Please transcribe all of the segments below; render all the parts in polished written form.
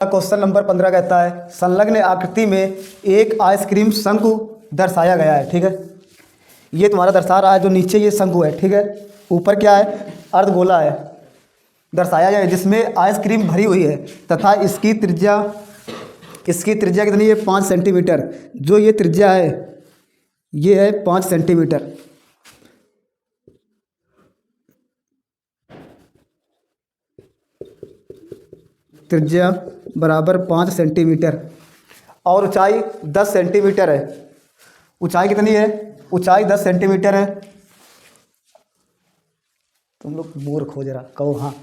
Question number 15 कहता है संलग्न आकृति में एक आइसक्रीम शंकु दर्शाया गया है। ठीक है, ये तुम्हारा दर्शा रहा है, जो नीचे ये शंकु है। ठीक है, ऊपर क्या है, अर्धगोला है दर्शाया गया है जिसमें आइसक्रीम भरी हुई है तथा इसकी त्रिज्या कितनी है, 5 सेंटीमीटर। जो ये त्रिज्या है ये है 5 सेंटीमीटर। त्रिज्या बराबर 5 सेंटीमीटर और ऊंचाई 10 सेंटीमीटर है। ऊंचाई कितनी है, ऊंचाई 10 सेंटीमीटर है। तुम लोग मूर्ख हो जरा, कहो हाँ।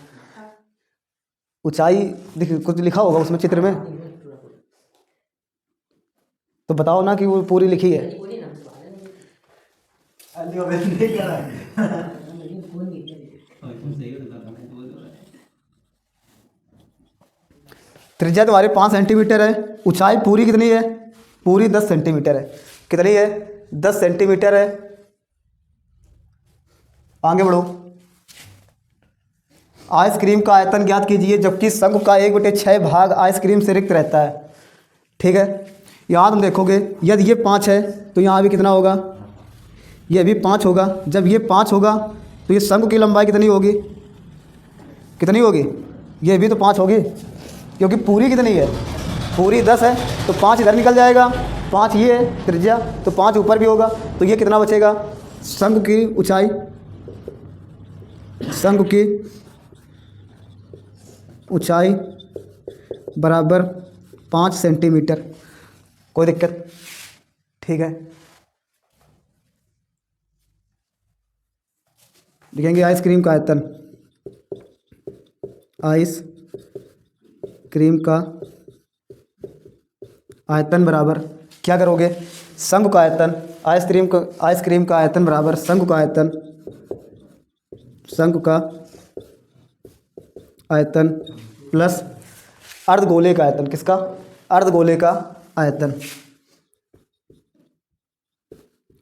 ऊंचाई देखिए कुछ लिखा होगा उसमें चित्र में, तो बताओ ना कि वो पूरी लिखी है। त्रिज्या तुम्हारी 5 सेंटीमीटर है, ऊंचाई पूरी कितनी है, पूरी 10 सेंटीमीटर है। कितनी है, 10 सेंटीमीटर है। आगे बढ़ो। आइसक्रीम का आयतन ज्ञात कीजिए जबकि शंकु का 1/6 भाग आइसक्रीम से रिक्त रहता है। ठीक है, यहाँ तुम देखोगे यदि ये 5 है तो यहाँ भी कितना होगा, ये भी 5 होगा। जब ये 5 होगा तो ये शंकु की लंबाई कितनी होगी, कितनी होगी, ये भी तो 5 होगी क्योंकि पूरी कितनी है, पूरी 10 है तो 5 इधर निकल जाएगा, 5 ये है त्रिज्या तो 5 ऊपर भी होगा। तो ये कितना बचेगा, शंकु की ऊंचाई, शंकु की ऊंचाई बराबर 5 सेंटीमीटर। कोई दिक्कत, ठीक है। लिखेंगे आइसक्रीम का आयतन, आइसक्रीम का आयतन बराबर क्या करोगे, शंकु का आयतन, आइसक्रीम का आयतन बराबर शंकु का आयतन, शंकु का आयतन प्लस अर्धगोले का आयतन। किसका, अर्धगोले का आयतन,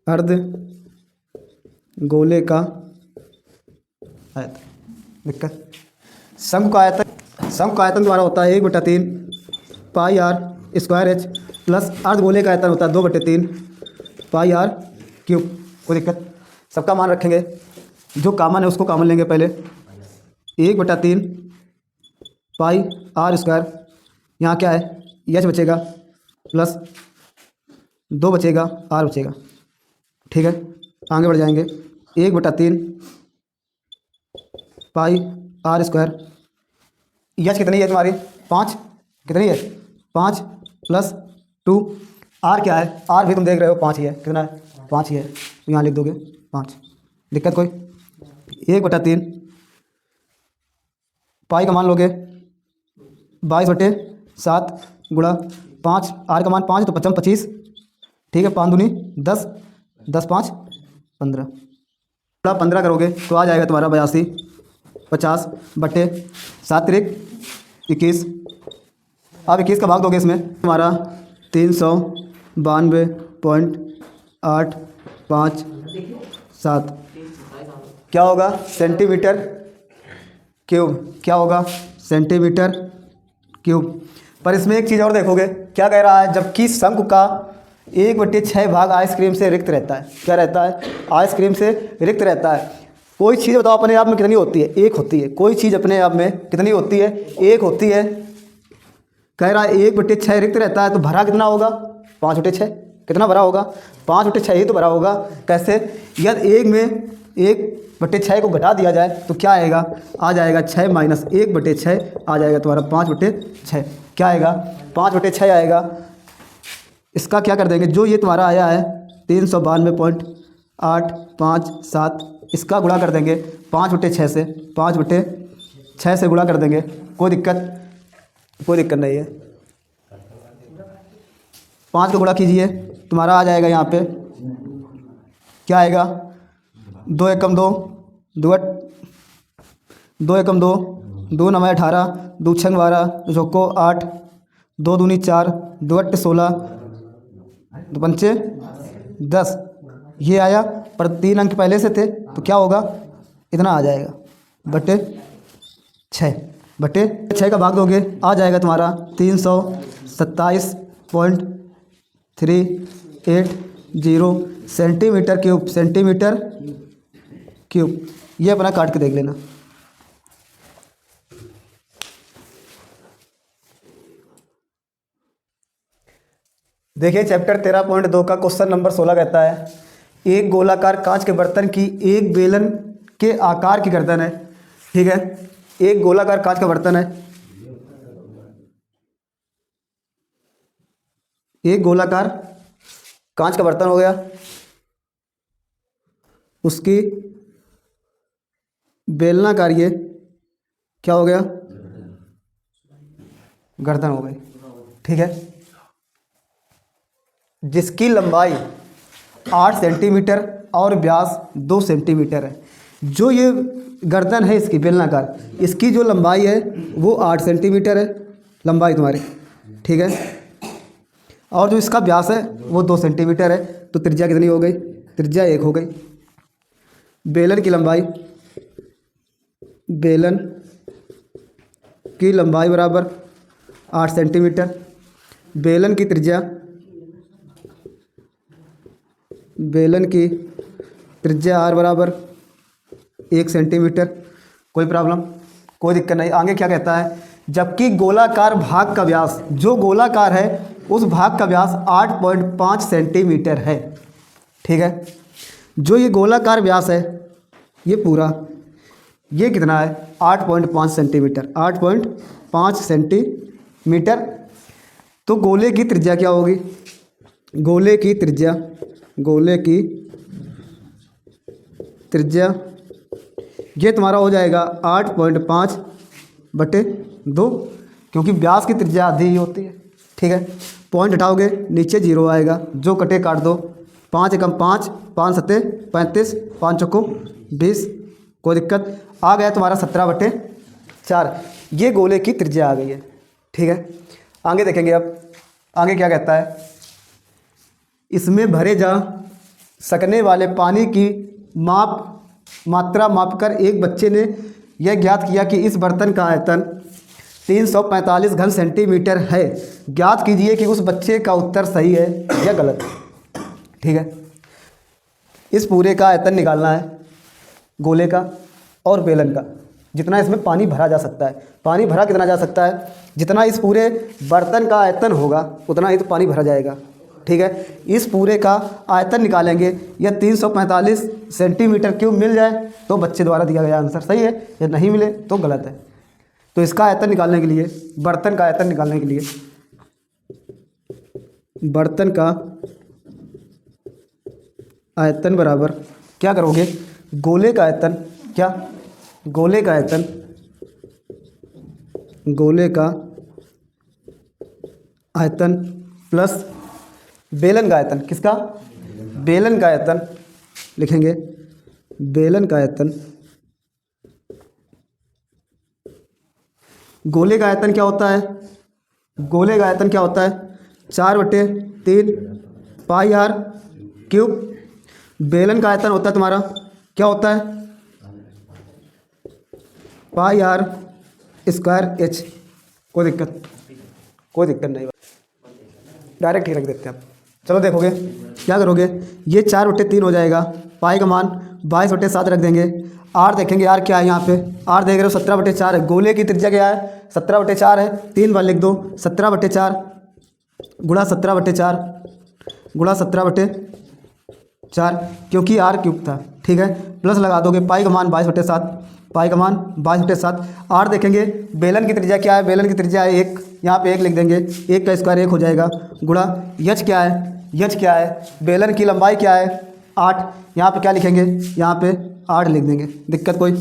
अर्धगोले का आयतन। दिक्कत, शंकु का आयतन द्वारा होता है 1/3 पाई आर स्क्वायर एच प्लस अर्धगोले का आयतन होता है 2/3 पाई आर क्यूब। कोई दिक्कत, सबका मान रखेंगे, जो कॉमन है उसको कॉमन लेंगे पहले। 1/3 पाई आर स्क्वायर, यहाँ क्या है एच बचेगा प्लस 2 बचेगा आर बचेगा। ठीक है, आगे बढ़ जाएंगे। 1/3 पाई आर स्क्वायर, एच कितनी है तुम्हारी 5, कितनी है 5 प्लस 2, आर क्या है, आर भी तुम देख रहे हो 5 ही है, कितना है 5 ही है तो यहाँ लिख दोगे 5। दिक्कत कोई, 1/3 पाई का मान लोगे 22/7 गुणा 5, आर का मान 5 तो 25। ठीक है, 5 दूनी 10, 10 5 15, गुणा 15 करोगे तो आ जाएगा तुम्हारा 82, 50/7 21। अब 21 का भाग दोगे इसमें तुम्हारा 392.857 क्या होगा, सेंटीमीटर क्यूब। क्या होगा, सेंटीमीटर क्यूब। पर इसमें एक चीज़ और देखोगे, क्या कह रहा है, जबकि शंकु का 1/6 भाग आइसक्रीम से रिक्त रहता है। क्या रहता है, आइसक्रीम से रिक्त रहता है। कोई चीज़ बताओ अपने आप में कितनी होती है, एक होती है। कोई चीज़ अपने आप में कितनी होती है, एक होती है। कह रहा है 1/6 रिक्त रहता है तो भरा कितना होगा, 5/6। कितना भरा होगा, 5/6 ही तो भरा होगा। कैसे, यदि 1 में 1/6 को घटा दिया जाए तो क्या आएगा, आ जाएगा 6 माइनस 1/6 आ जाएगा तुम्हारा 5/6। क्या आएगा, 5/6 आएगा। इसका क्या कर देंगे, जो ये तुम्हारा आया है 392.857, इसका गुणा कर देंगे 5/6 से, 5/6 से गुणा कर देंगे। कोई दिक्कत, कोई दिक्कत नहीं है। 5 को गुणा कीजिए तुम्हारा आ जाएगा यहाँ पे क्या आएगा, 2 एकम 2, 2 एकम 2, 2 9 18, 2 6 12, 2 चौको 8, 2 दूनी 4, 2 8 16, 2 पंचे 10। ये आया, पर 3 अंक पहले से थे तो क्या होगा, इतना आ जाएगा 6। बटे 6 का भाग दोगे आ जाएगा तुम्हारा 327.380 सेंटीमीटर क्यूब। सेंटीमीटर क्यूब ये अपना काट के देख लेना। देखिए चैप्टर 13.2 का क्वेश्चन नंबर 16 कहता है एक गोलाकार कांच के बर्तन की एक बेलन के आकार की गर्दन है। ठीक है, एक गोलाकार कांच का बर्तन है, एक गोलाकार कांच का बर्तन हो गया, उसकी बेलनाकार ये क्या हो गया, गर्दन हो गई। ठीक है, जिसकी लंबाई 8 सेंटीमीटर और व्यास 2 सेंटीमीटर है। जो ये गर्दन है इसकी बेलनाकार, इसकी जो लंबाई है वो 8 सेंटीमीटर है लंबाई तुम्हारी। ठीक है, और जो इसका व्यास है वो 2 सेंटीमीटर है। तो त्रिज्या कितनी हो गई, त्रिज्या 1 हो गई। बेलन की लंबाई, बेलन की लंबाई बराबर 8 सेंटीमीटर, बेलन की त्रिज्या, बेलन की त्रिज्या r बराबर 1 सेंटीमीटर। कोई प्रॉब्लम, कोई दिक्कत नहीं। आगे क्या कहता है, जबकि गोलाकार भाग का व्यास, जो गोलाकार है उस भाग का व्यास 8.5 सेंटीमीटर है। ठीक है, जो ये गोलाकार व्यास है ये पूरा, ये कितना है 8.5 सेंटीमीटर, 8.5 सेंटीमीटर। तो गोले की त्रिज्या क्या होगी, गोले की त्रिज्या, गोले की त्रिज्या ये तुम्हारा हो जाएगा 8.5/2, क्योंकि व्यास की त्रिज्या आधी ही होती है। ठीक है, पॉइंट हटाओगे नीचे 0 आएगा, जो कटे काट दो। 5 एकम 5, 5 सत्ते 35, 5 चौको 20। कोई दिक्कत, आ गया तुम्हारा 17/4। ये गोले की त्रिज्या आ गई है। ठीक है, आगे देखेंगे। अब आगे क्या कहता है, इसमें भरे जा सकने वाले पानी की मात्रा मापकर एक बच्चे ने यह ज्ञात किया कि इस बर्तन का आयतन 345 घन सेंटीमीटर है। ज्ञात कीजिए कि उस बच्चे का उत्तर सही है या गलत। ठीक है, इस पूरे का आयतन निकालना है, गोले का और बेलन का, जितना इसमें पानी भरा जा सकता है। पानी भरा कितना जा सकता है, जितना इस पूरे बर्तन का आयतन होगा उतना ही तो पानी भरा जाएगा। ठीक है, इस पूरे का आयतन निकालेंगे। यह 345 सेंटीमीटर क्यूब मिल जाए तो बच्चे द्वारा दिया गया आंसर सही है, या नहीं मिले तो गलत है। तो इसका आयतन निकालने के लिए, बर्तन का आयतन निकालने के लिए, बर्तन का आयतन बराबर क्या करोगे, गोले का आयतन, क्या, गोले का आयतन, गोले का आयतन प्लस बेलन का आयतन। किसका, बेलन का आयतन लिखेंगे, बेलन का आयतन। गोले का आयतन क्या होता है, गोले का आयतन क्या होता है 4/3 पाई r क्यूब। बेलन का आयतन होता है तुम्हारा क्या होता है पाई r स्क्वायर h। कोई दिक्कत, कोई दिक्कत नहीं, डायरेक्ट ही रख देते हैं। चलो देखोगे क्या करोगे, ये 4/3 हो जाएगा, पाई का मान 22/7 रख देंगे। r देखेंगे, r क्या है यहाँ पे, r देख रहे हो 17/4 है। गोले की त्रिज्या क्या है 17/4 है, 3 बार लिख दो, 17/4 गुणा 17/4 गुणा 17/4, क्योंकि r क्यूब था। ठीक है, प्लस लगा दोगे, पाई का मान 22/7, पाई का मान 22/7। r देखेंगे, बेलन की त्रिज्या क्या है, बेलन की त्रिज्या है 1, यहाँ पे 1 लिख देंगे, 1 का स्क्वायर 1 हो जाएगा, गुणा h क्या है, h क्या है, बेलन की लंबाई क्या है 8, यहाँ पे क्या लिखेंगे, यहाँ पे 8 लिख देंगे। दिक्कत कोई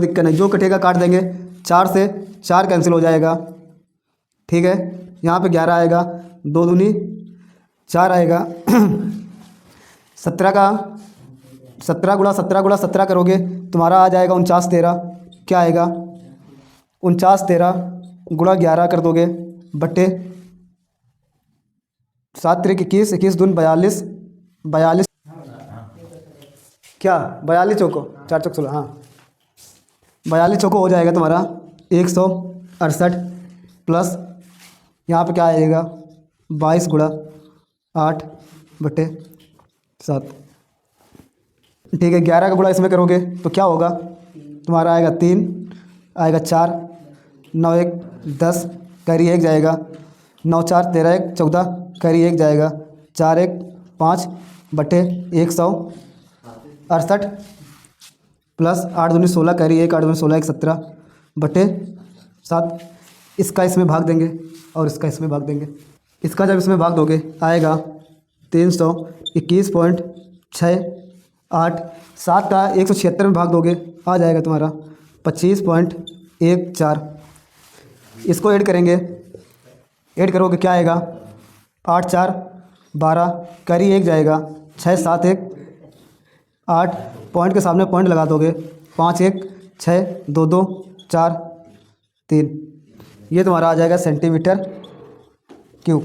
दिक्कत नहीं, जो कटेगा काट देंगे, 4 से 4 कैंसिल हो जाएगा। ठीक है, यहाँ पे 11 आएगा, 2 दूनी 4 आएगा। 17 का 17 गुणा 17 करोगे तुम्हारा आ जाएगा 49/13। क्या आएगा 49/13 गुणा 11 कर दोगे बट्टे 7 3 21, 21 दून 42, 42 क्या 42 चौको 4 चौक 16, हाँ 42 चौको हो जाएगा तुम्हारा 100। 68 प्लस यहाँ पे क्या आएगा 22 गुणा 8/7। ठीक है, 11 का गुणा इसमें करोगे तो क्या होगा तुम्हारा आएगा 3, आएगा 4, 9 1 10, कैरी 1 जाएगा, 9 4 13 1 14, कैरी 1 जाएगा, 4 1 5/168 प्लस 8 दूनी 16, कैरी 1 8 दूनी 16 1 17/7। इसका इसमें भाग देंगे और इसका इसमें भाग देंगे। इसका जब इसमें भाग दोगे आएगा 321.68। 7 का 176 में भाग दोगे आ जाएगा तुम्हारा 25.14। इसको ऐड करेंगे, ऐड करोगे क्या आएगा 8 4 12, कैरी 1 जाएगा, 6 7 1 8, पॉइंट के सामने पॉइंट लगा दोगे, 5 1 6 2 2 4 3, ये तुम्हारा आ जाएगा सेंटीमीटर क्यूब।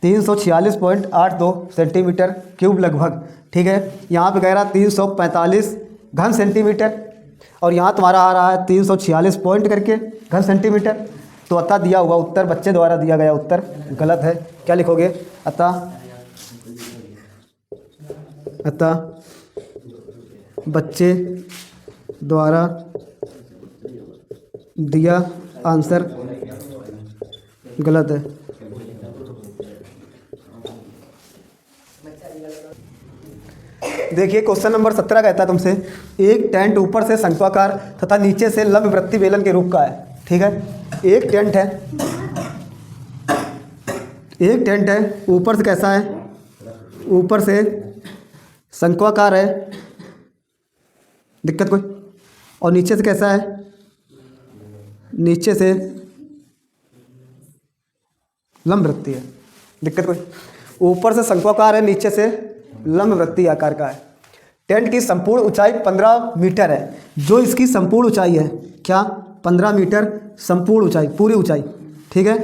346.82 सेंटीमीटर क्यूब लगभग। ठीक है, यहाँ पे कह रहा 345 घन सेंटीमीटर और यहाँ तुम्हारा आ रहा है 346 पॉइंट करके घन सेंटीमीटर। तो अतः दिया हुआ उत्तर, बच्चे द्वारा दिया गया उत्तर गलत है। क्या लिखोगे, अतः बच्चे द्वारा दिया आंसर गलत है। देखिए क्वेश्चन नंबर 17 कहता है तुमसे एक टेंट ऊपर से शंक्वाकार तथा नीचे से लंब वृत्तीय बेलन के रूप का है। ठीक है, एक टेंट है, ऊपर से कैसा है, ऊपर से शंक्वाकार है, दिक्कत कोई, और नीचे से कैसा है, नीचे से लंब वृत्तीय है, दिक्कत कोई। ऊपर से शंक्वाकार है, नीचे से लंब वृत्तीय आकार का है। टेंट की संपूर्ण ऊंचाई 15 मीटर है। जो इसकी संपूर्ण ऊंचाई है, क्या 15 मीटर संपूर्ण ऊंचाई, पूरी ऊंचाई। ठीक है,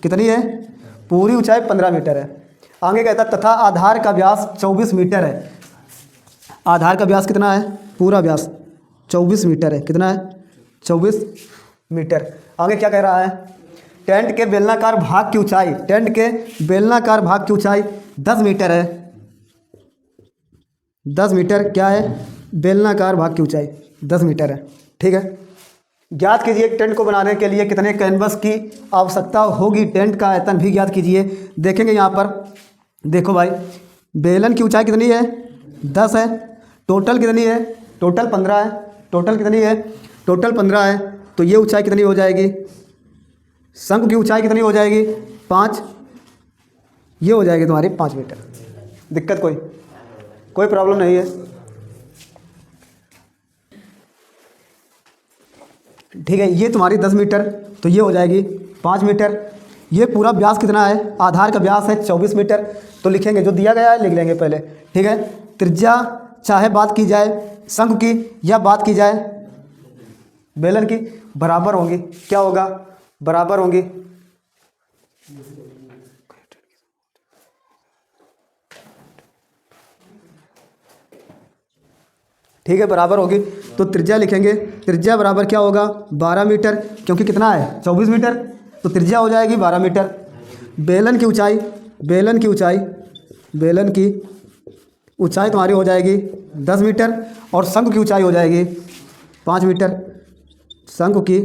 कितनी है, पूरी ऊंचाई 15 मीटर है। आगे कहता है तथा आधार का व्यास 24 मीटर है। आधार का व्यास कितना है, पूरा व्यास 24 मीटर है। कितना है, 24 मीटर। आगे क्या कह रहा है, टेंट के बेलनाकार भाग की ऊंचाई, टेंट के बेलनाकार भाग की ऊंचाई 10 मीटर है। 10 मीटर क्या है, बेलनाकार भाग की ऊंचाई 10 मीटर है। ठीक है, ज्ञात कीजिए टेंट को बनाने के लिए कितने कैनवस की आवश्यकता होगी। टेंट का आयतन भी ज्ञात कीजिए। देखेंगे यहाँ पर, देखो भाई, बेलन की ऊंचाई कितनी है, 10 है। टोटल कितनी है, टोटल 15 है। टोटल कितनी है, टोटल 15 है। तो ये ऊंचाई कितनी हो जाएगी, शंकु की ऊंचाई कितनी हो जाएगी, 5। ये हो जाएगी तुम्हारी 5 मीटर। दिक्कत कोई प्रॉब्लम नहीं है। ठीक है, ये तुम्हारी 10 मीटर, तो ये हो जाएगी 5 मीटर। ये पूरा व्यास कितना है, आधार का व्यास है 24 मीटर। तो लिखेंगे, जो दिया गया है लिख लेंगे पहले। ठीक है, त्रिज्या चाहे बात की जाए शंकु की या बात की जाए बेलन की, बराबर होंगी। क्या होगा, बराबर होंगी। ठीक है, बराबर होगी। तो त्रिज्या लिखेंगे, त्रिज्या बराबर क्या होगा, 12 मीटर, क्योंकि कितना है 24 मीटर, तो त्रिज्या हो जाएगी 12 मीटर। बेलन की ऊंचाई, बेलन की ऊंचाई तुम्हारी हो जाएगी 10 मीटर और शंकु की ऊंचाई हो जाएगी 5 मीटर। शंकु की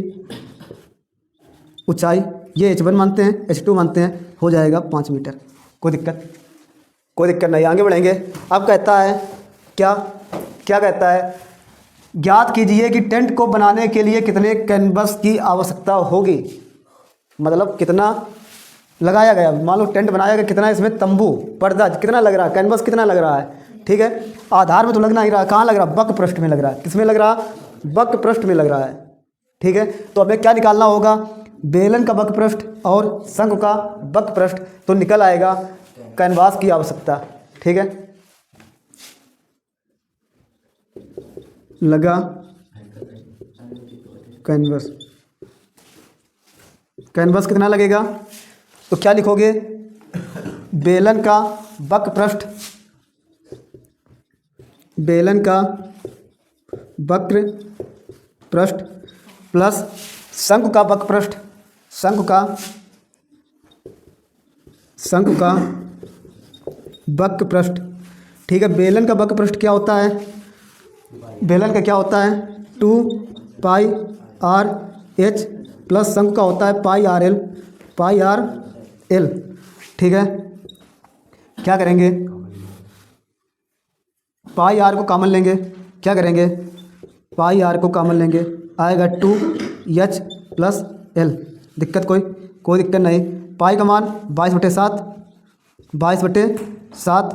ऊंचाई ये H1 मानते हैं, H2 मानते हैं, हो जाएगा 5 मीटर। कोई दिक्कत नहीं। आगे बढ़ेंगे। अब कहता है क्या कहता है, ज्ञात कीजिए कि टेंट को बनाने के लिए कितने कैनवस की आवश्यकता होगी। मतलब कितना लगाया गया, मान लो टेंट बनाया गया, कितना इसमें तंबू, पर्दा कितना लग रहा है, कैनवस कितना लग रहा है। ठीक है, आधार में तो लगना ही रहा, कहाँ लग रहा, बक पृष्ठ में लग रहा है। किसमें लग रहा, बक पृष्ठ में लग रहा है। ठीक है, तो हमें क्या निकालना होगा, बेलन का बक पृष्ठ और शंकु का बक पृष्ठ, तो निकल आएगा कैनवास की आवश्यकता। ठीक है, लगा कैनवस कितना लगेगा, तो क्या लिखोगे, बेलन का बक पृष्ठ, बेलन का वक्र पृष्ठ प्लस शंकु का वक्र पृष्ठ शंकु का वक्र पृष्ठ, ठीक है। बेलन का वक्र पृष्ठ क्या होता है? बेलन का क्या होता है? 2 पाई आर एच प्लस शंकु का होता है पाई आर एल, ठीक है। क्या करेंगे? पाई आर को कॉमन लेंगे, क्या करेंगे? पाई आर को कॉमन लेंगे, आएगा 2h प्लस एल। दिक्कत कोई दिक्कत नहीं। पाई का मान 22/7, 22/7।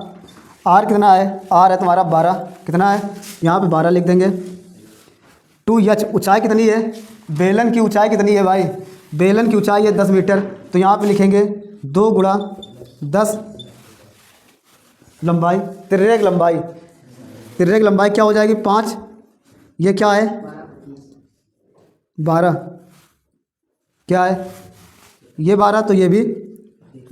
आर कितना है? आर है तुम्हारा 12, कितना है? यहाँ पे 12 लिख देंगे। 2h ऊंचाई कितनी है? बेलन की ऊंचाई कितनी है भाई? बेलन की ऊंचाई है 10 मीटर, तो यहाँ पे लिखेंगे 2 गुणा 10 लंबाई, तिर्रे की लंबाई क्या हो जाएगी? 5। ये क्या है? 12। क्या है? ये 12, तो ये भी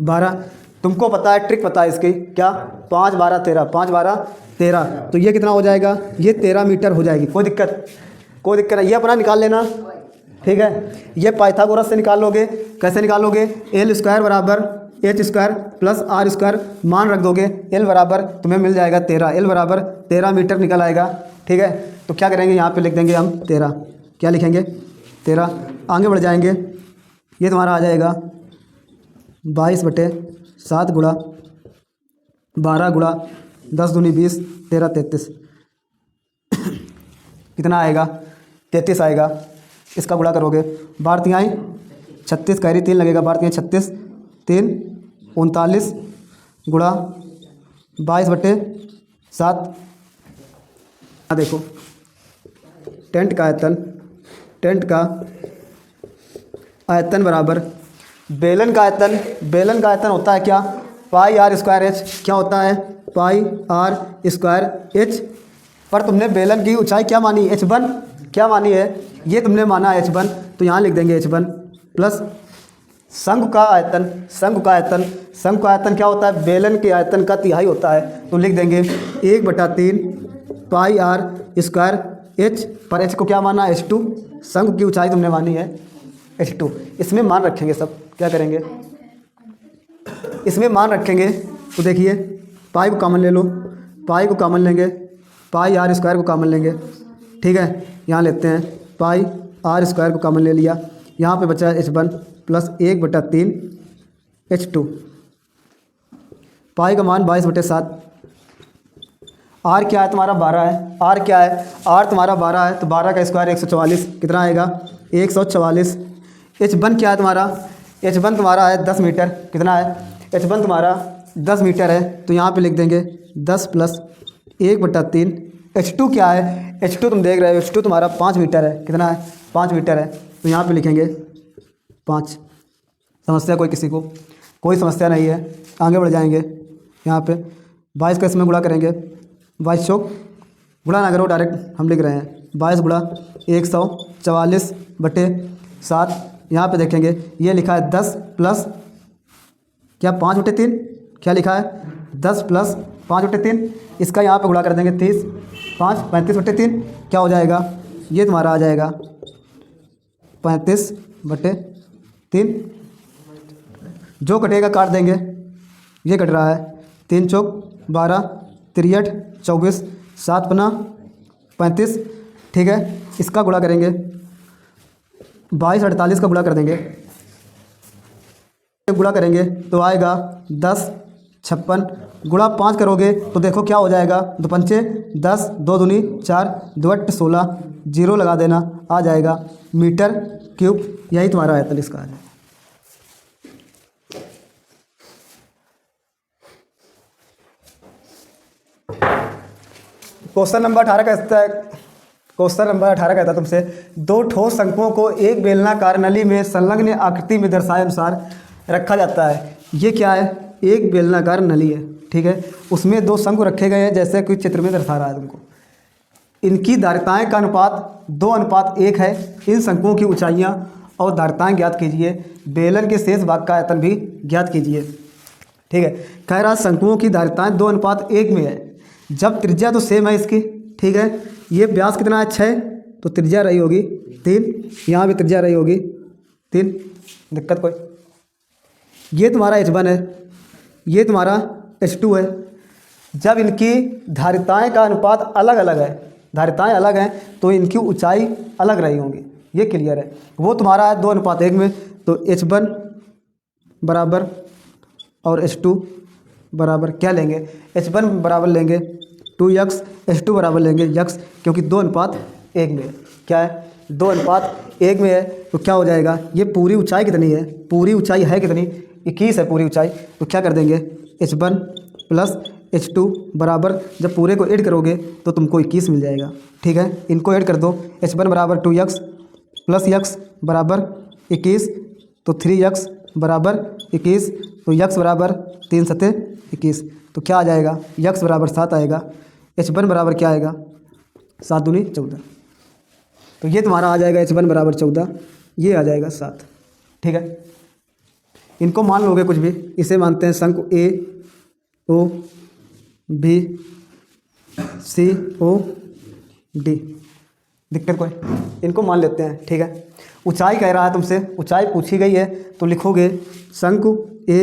12। तुमको पता है, ट्रिक पता है इसकी, क्या? 5 12 13, 5 12 13, तो ये कितना हो जाएगा? ये 13 मीटर हो जाएगी। कोई दिक्कत नहीं, ये अपना निकाल लेना, ठीक है। ये पाइथागोरस से निकाल लोगे। कैसे निकालोगे? L² बराबर H² प्लस R² मान रख दोगे। L बराबर तुम्हें मिल जाएगा 13, L बराबर 13 मीटर निकल आएगा, ठीक है। तो क्या करेंगे? यहाँ पे लिख देंगे हम 13। क्या लिखेंगे? 13। आगे बढ़ जाएंगे, ये तुम्हारा आ जाएगा 22/7 गुणा 12 गुणा 10 दूनी 20, 13 33, कितना आएगा? 33 आएगा। इसका गुणा करोगे, 12 तिहाई 36, कैरी 3 लगेगा, 12 तिहाई 36, 3 39 गुणा 22/7। देखो टेंट का आयतन बराबर बेलन का आयतन होता है क्या? पाई R² H। क्या होता है? पाई R² H। पर तुमने बेलन की ऊंचाई क्या मानी? H1 क्या मानी है? ये तुमने माना H1, तो यहाँ लिख देंगे H1 प्लस शंकु का आयतन क्या होता है? बेलन के आयतन का तिहाई होता है, तो लिख देंगे 1/3 पाई R² H। पर H को क्या माना? H2। शंकु की ऊंचाई तुमने मानी है H2। इसमें मान रखेंगे सब। क्या करेंगे? इसमें मान रखेंगे, तो देखिए पाई को कॉमन ले लो, पाई को कॉमन लेंगे, पाई R² को कॉमन लेंगे, ठीक है। यहाँ लेते हैं पाई R² को कॉमन ले लिया, यहाँ पे बचा H1 प्लस 1/3 H2। पाई का मान 22/7। R क्या है तुम्हारा? 12 है। R क्या है? R तुम्हारा 12 है, तो 12 का स्क्वायर 144, कितना आएगा? 144। H1 क्या है तुम्हारा? H1 तुम्हारा है 10 मीटर, कितना है? H1 तुम्हारा 10 मीटर है, तो यहाँ पे लिख देंगे 10 प्लस 1/3। H2 क्या है? H2 तुम देख रहे हो, H2 तुम्हारा 5 मीटर है, कितना है? 5 मीटर है, तो यहाँ पे लिखेंगे 5। समस्या किसी को? कोई समस्या नहीं है। आगे बढ़ जाएंगे, यहाँ पे 22 का इसमें गुणा करेंगे, 22 चौक गुणा ना करो, डायरेक्ट हम लिख रहे हैं 22 गुणा 144/7। यहाँ पे देखेंगे ये लिखा है 10 प्लस क्या 5/3, क्या लिखा है? 10 प्लस 5/3। इसका यहाँ पे गुणा कर देंगे 30, 5 35/3, क्या हो जाएगा? ये तुम्हारा आ जाएगा 35/3। जो कटेगा काट देंगे, ये कट रहा है 3 चौक 12, 63 24, 7 पना 35, ठीक है। इसका गुणा करेंगे 22 48 का गुणा कर देंगे, गुणा करेंगे तो आएगा 10 56 गुणा 5 करोगे तो देखो क्या हो जाएगा? 2 पंचे 10, 2 दूनी 4, 2 8 16, 0 लगा देना, आ जाएगा मीटर क्यूब। यही तुम्हारा आयतन इसका है। क्वेश्चन नंबर 18 कहता है तुमसे 2 ठोस शंकुओं को एक बेलनाकार नली में संलग्न आकृति में दर्शाए अनुसार रखा जाता है। ये क्या है? एक बेलनाकार नली है, ठीक है। उसमें 2 शंकु रखे गए हैं, जैसे कि चित्र में दर्शा रहा है तुमको। इनकी धारिताएं का अनुपात 2:1 है। इन शंकुओं की ऊंचाइयां और धारिताएं ज्ञात कीजिए। बेलन के शेष भाग का आयतन भी ज्ञात कीजिए, ठीक है। कह रहा शंकुओं की धारिताएं 2:1 में है। जब त्रिज्या तो सेम है इसकी, ठीक है। ये व्यास कितना है? 6, तो त्रिज्या रही होगी 3, यहाँ भी त्रिज्या रही होगी 3, दिक्कत कोई? ये तुम्हारा H1 है, ये तुम्हारा H2 है। जब इनकी धारिताएं का अनुपात अलग अलग है, धारिताएं अलग हैं, तो इनकी ऊंचाई अलग रही होंगी, ये क्लियर है। वो तुम्हारा है 2:1 में, तो H1 बराबर और H2 बराबर क्या लेंगे? H1 बराबर लेंगे 2x, H2 बराबर लेंगे x, क्योंकि 2:1 में है। क्या है? 2:1 में है, तो क्या हो जाएगा? ये पूरी ऊंचाई कितनी है? पूरी ऊंचाई है कितनी? 21 है पूरी ऊंचाई। तो क्या कर देंगे? H1 प्लस H2 बराबर, जब पूरे को ऐड करोगे तो तुमको 21 मिल जाएगा। ठीक है, इनको ऐड कर दो। H1 बराबर 2x प्लस x बराबर 21, तो 3x बराबर 21, तो x बराबर 3 सते 21, तो क्या आ जाएगा? x बराबर 7 आएगा। H1 बराबर क्या आएगा? 7 दूनी 14, तो ये तुम्हारा आ जाएगा H1 बराबर 14, ये आ जाएगा 7। ठीक है, इनको मान लोगे कुछ भी। इसे मानते हैं शंकु ए O B C O D, दिक्कत कोई? इनको मान लेते हैं। ठीक है, ऊंचाई कह रहा है तुमसे, ऊंचाई पूछी गई है, तो लिखोगे शंकु ए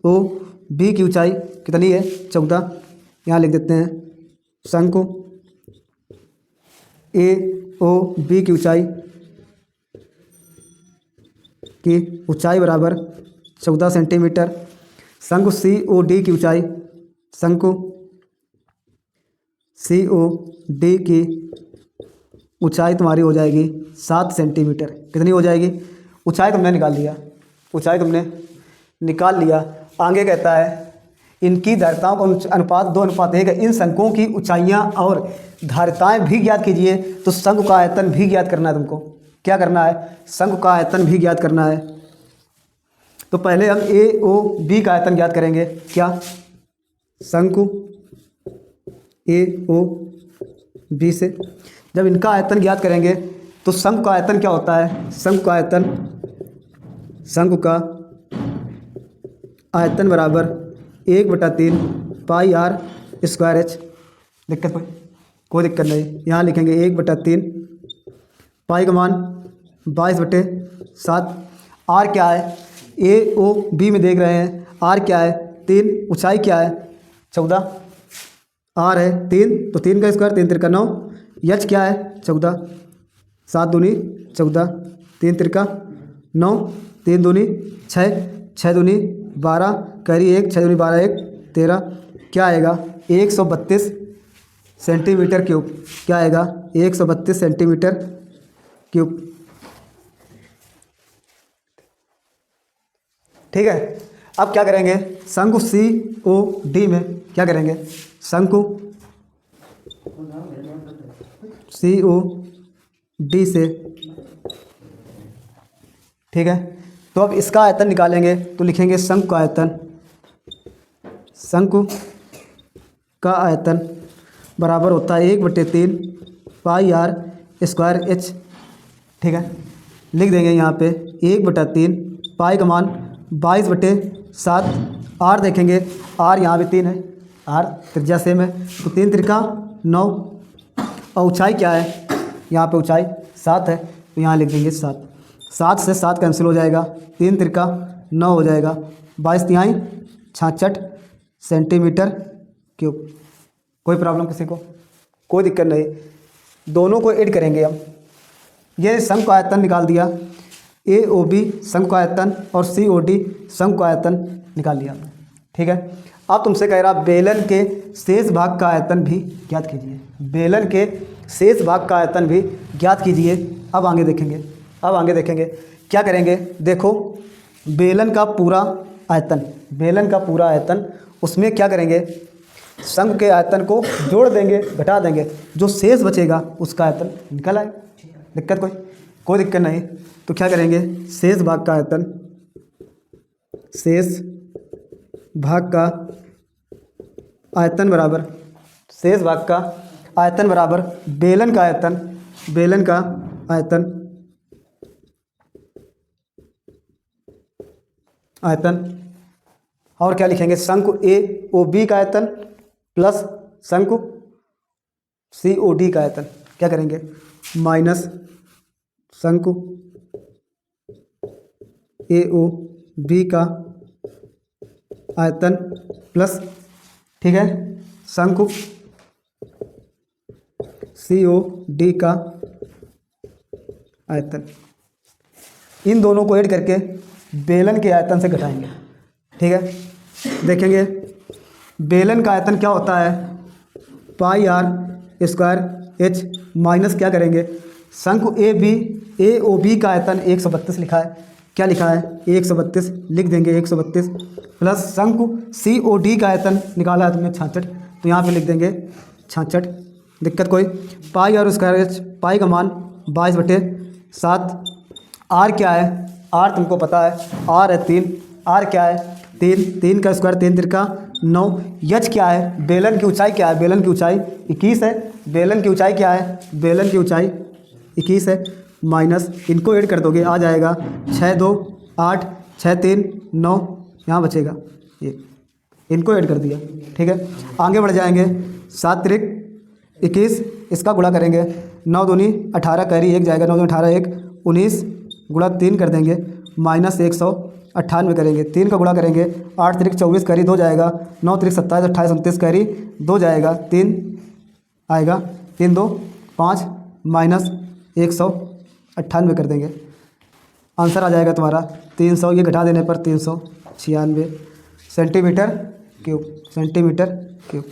ओ बी की ऊंचाई कितनी है? 14। यहाँ लिख देते हैं शंकु ए ओ बी की ऊंचाई बराबर 14 सेंटीमीटर। शंकु सी ओ डी की ऊंचाई, शंकु सी ओ डी की ऊंचाई तुम्हारी हो जाएगी 7 सेंटीमीटर। कितनी हो जाएगी? ऊंचाई तुमने निकाल लिया, ऊंचाई तुमने निकाल लिया। आगे कहता है इनकी धारिताओं का अनुपात 2:1 है। इन शंकुओं की ऊंचाइयां और धारिताएं भी ज्ञात कीजिए। तो शंकु का आयतन भी ज्ञात करना है तुमको। क्या करना है? शंकु का आयतन भी ज्ञात करना है। तो पहले हम ए ओ बी का आयतन ज्ञात करेंगे। क्या? शंकु ए ओ बी से जब इनका आयतन ज्ञात करेंगे तो शंकु का आयतन क्या होता है? शंकु का आयतन बराबर 1/3 पाई आर स्क्वायर एच। दिक्कत कोई दिक्कत नहीं। यहाँ लिखेंगे 1/3 पाई का मान 22/7। आर क्या है? ए ओ बी में देख रहे हैं, आर क्या है? 3। ऊंचाई क्या है? 14। आर है 3, तो 3 का स्क्वायर 3 तिरका 9। एच क्या है? 14। 7 दूनी 14, 3 तिरका 9, 3 दूनी 6, 6 दूनी 12, कैरी 1, 6 दूनी 12, 1 13। क्या आएगा? 132 सेंटीमीटर क्यूब। क्या आएगा? 132 सेंटीमीटर क्यूब। ठीक है, अब क्या करेंगे? शंकु सी ओ डी में क्या करेंगे? शंकु सी ओ डी से, ठीक है, तो अब इसका आयतन निकालेंगे। तो लिखेंगे शंकु का आयतन, शंकु का आयतन बराबर होता है 1/3 पाई आर स्क्वायर एच। ठीक है, लिख देंगे यहाँ पे 1/3 पाई का मान 22/7। आर देखेंगे, आर यहाँ भी 3 है, आर त्रिज्या सेम है, तो 3 तिरका 9। और ऊंचाई क्या है? यहाँ पे ऊंचाई 7 है, तो यहाँ लिख देंगे 7। 7 से 7 कैंसिल हो जाएगा, 3 तिरका 9 हो जाएगा, 22 तिहाई 66 सेंटीमीटर क्यूब। कोई प्रॉब्लम किसी को? कोई दिक्कत नहीं। दोनों को ऐड करेंगे हम। ये शंकु का आयतन निकाल दिया, ए ओ बी शंकु का आयतन और सी ओ डी शंकु का आयतन निकाल लिया हमने। ठीक है, अब तुमसे कह रहा बेलन के शेष भाग का आयतन भी ज्ञात कीजिए। बेलन के शेष भाग का आयतन भी ज्ञात कीजिए। अब आगे देखेंगे क्या करेंगे। देखो, बेलन का पूरा आयतन, उसमें क्या करेंगे? शंकु के आयतन को जोड़ देंगे, घटा देंगे, जो शेष बचेगा उसका आयतन निकल आए। दिक्कत कोई दिक्कत नहीं। तो क्या करेंगे? शेष भाग का आयतन बराबर बेलन का आयतन और क्या लिखेंगे? शंकु ए ओ बी का आयतन प्लस शंकु सी ओ डी का आयतन। क्या करेंगे? माइनस शंकु ए ओ बी का आयतन प्लस, ठीक है, शंकु सी ओ डी का आयतन। इन दोनों को ऐड करके बेलन के आयतन से घटाएंगे, ठीक है। देखेंगे बेलन का आयतन क्या होता है, पाई आर स्क्वायर एच माइनस क्या करेंगे, शंकु ए ओ बी का आयतन 132 लिखा है, क्या लिखा है 132 लिख देंगे 132 प्लस शंकु सी ओ डी का आयतन निकाला है तुमने 66, तो यहाँ पे लिख देंगे 66, दिक्कत कोई। पाई आर स्क्वायर एच, पाई का मान 22/7, आर क्या है, आर तुमको पता है आर है 3, आर क्या है 3, 3 का स्क्वायर 3 तिरका 9, यच क्या है, बेलन की ऊंचाई क्या है, बेलन की ऊंचाई 21 है, बेलन की ऊंचाई क्या है, बेलन की ऊंचाई 21 है, माइनस इनको ऐड कर दोगे आ जाएगा 6 2 8 6 3 9, यहाँ बचेगा ये, इनको ऐड कर दिया, ठीक है। आगे बढ़ जाएंगे, 7 त्रिक 21, इसका गुणा करेंगे, 9 दूनी 18 कैरी 1 जाएगा, 9 दूनी 18 1 19 गुणा 3 कर देंगे, माइनस 198 करेंगे, 3 का गुणा करेंगे, 8 त्रिक 24 कैरी 2 जाएगा, 9 त्रिक 27 28 29 कैरी 2 जाएगा, 3 आएगा, 3 2 5 माइनस 198 कर देंगे, आंसर आ जाएगा तुम्हारा 300, ये घटा देने पर 396 सेंटीमीटर क्यूब, सेंटीमीटर क्यूब।